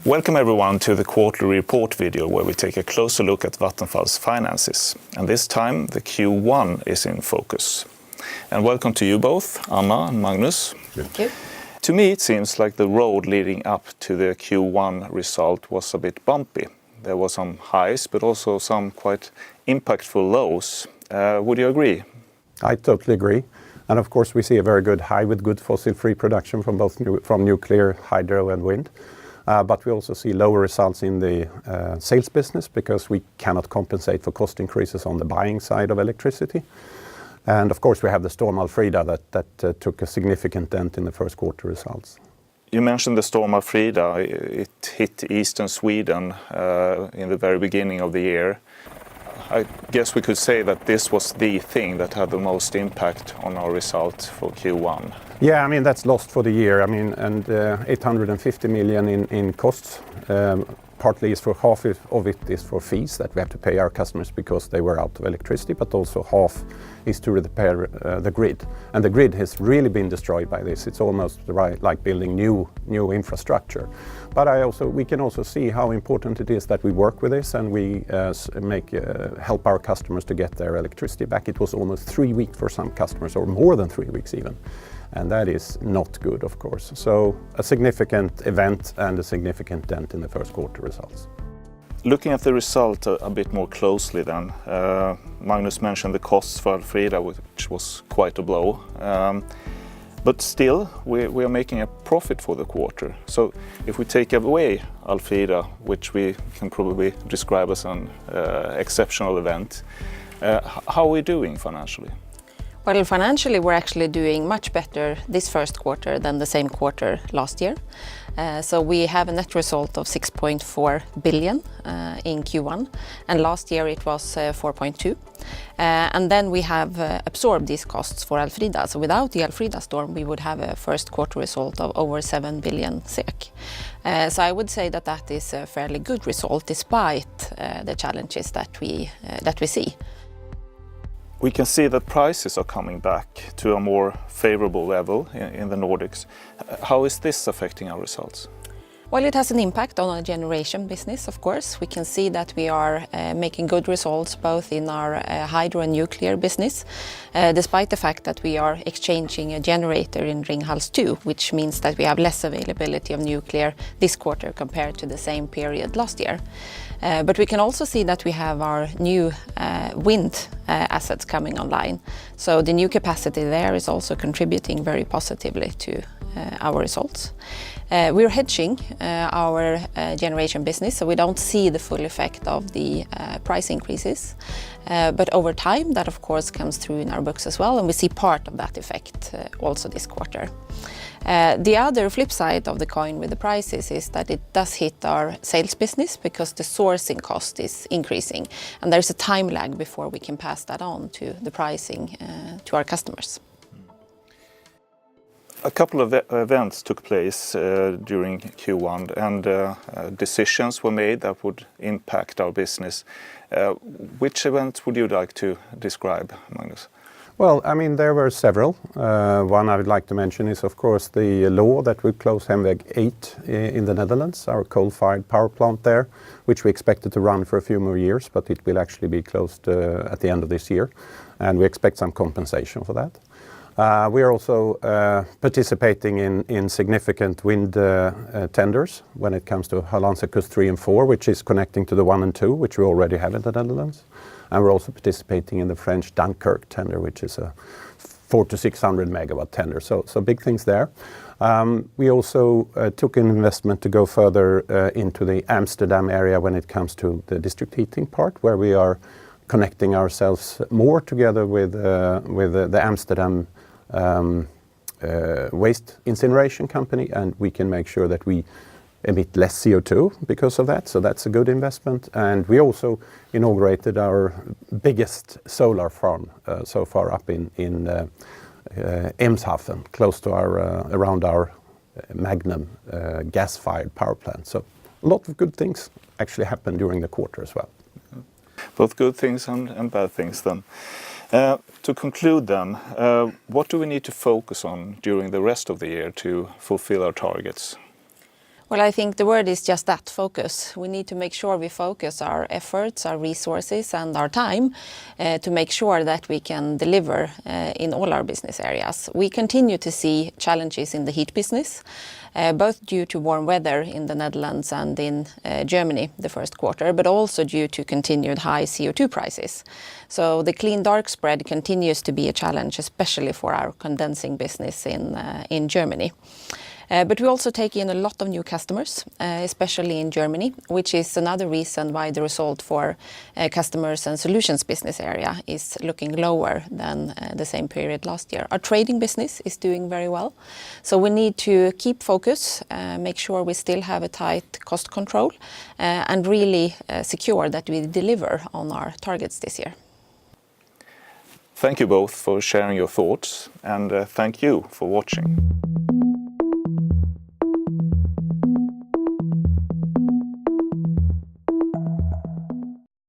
Welcome everyone to the quarterly report video where we take a closer look at Vattenfall's finances. And this time the Q1 is in focus. And welcome to you both, Anna and Magnus. Thank you. To me it seems like the road leading up to the Q1 result was a bit bumpy. There were some highs but also some quite impactful lows. Would you agree? I totally agree. And of course we see a very good high with good fossil-free production from both from nuclear, hydro and wind. But we also see lower results in the sales business because we cannot compensate for cost increases on the buying side of electricity. And of course we have the storm Alfrida that took a significant dent in the first quarter results. You mentioned the storm Alfrida. It hit eastern Sweden in the very beginning of the year. I guess we could say that this was the thing that had the most impact on our result for Q1. Yeah, I mean, that's lost for the year. I mean, and 850 million in costs. Partly is for half of it is for fees that we have to pay our customers because they were out of electricity, but also half is to repair the grid. And the grid has really been destroyed by this. It's almost like building new infrastructure. But we can also see how important it is that we work with this and we help our customers to get their electricity back. It was almost 3 weeks for some customers, or more than 3 weeks even. And that is not good, of course. So a significant event and a significant dent in the first quarter results. Looking at the result a bit more closely then, Magnus mentioned the costs for Alfrida, which was quite a blow. But still, we are making a profit for the quarter. So if we take away Alfrida, which we can probably describe as an exceptional event, how are we doing financially? Well, financially we're actually doing much better this first quarter than the same quarter last year. So we have a net result of 6.4 billion in Q1, and last year it was 4.2. And then we have absorbed these costs for Alfrida. So without the Alfrida storm we would have a first quarter result of over 7 billion SEK. So I would say that that is a fairly good result despite the challenges that we see. We can see that prices are coming back to a more favorable level in the Nordics. How is this affecting our results? Well, it has an impact on our generation business, of course. We can see that we are making good results both in our hydro and nuclear business, despite the fact that we are exchanging a generator in Ringhals 2, which means that we have less availability of nuclear this quarter compared to the same period last year. But we can also see that we have our new wind assets coming online. So the new capacity there is also contributing very positively to our results. We're hedging our generation business, so we don't see the full effect of the price increases. But over time, that of course comes through in our books as well, and we see part of that effect also this quarter. The other flip side of the coin with the prices is that it does hit our sales business because the sourcing cost is increasing, and there's a time lag before we can pass that on to the pricing to our customers. A couple of events took place during Q1 and decisions were made that would impact our business. Which events would you like to describe, Magnus? Well, I mean, there were several. One I would like to mention is, of course, the law that would close Hemweg 8 in the Netherlands, our coal-fired power plant there, which we expected to run for a few more years, but it will actually be closed at the end of this year, and we expect some compensation for that. We are also participating in significant wind tenders when it comes to Hollandse Kust 3 and 4, which is connecting to the 1 and 2, which we already have in the Netherlands. And we're also participating in the French Dunkirk tender, which is a 400 to 600 megawatt tender. So big things there. We also took an investment to go further into the Amsterdam area when it comes to the district heating part, where we are connecting ourselves more together with the Amsterdam waste incineration company, and we can make sure that we emit less CO2 because of that. So that's a good investment. And we also inaugurated our biggest solar farm so far up in Eemshaven, close to around our Magnum gas-fired power plant. So a lot of good things actually happened during the quarter as well. Both good things and bad things then. To conclude then, what do we need to focus on during the rest of the year to fulfill our targets? Well, I think the word is just that, focus. We need to make sure we focus our efforts, our resources and our time to make sure that we can deliver in all our business areas. We continue to see challenges in the heat business, both due to warm weather in the Netherlands and in Germany the first quarter, but also due to continued high CO2 prices. So the clean dark spread continues to be a challenge, especially for our condensing business in Germany. But we also take in a lot of new customers, especially in Germany, which is another reason why the result for customers and solutions business area is looking lower than the same period last year. Our trading business is doing very well. So we need to keep focus, make sure we still have a tight cost control and really secure that we deliver on our targets this year. Thank you both for sharing your thoughts, and thank you for watching.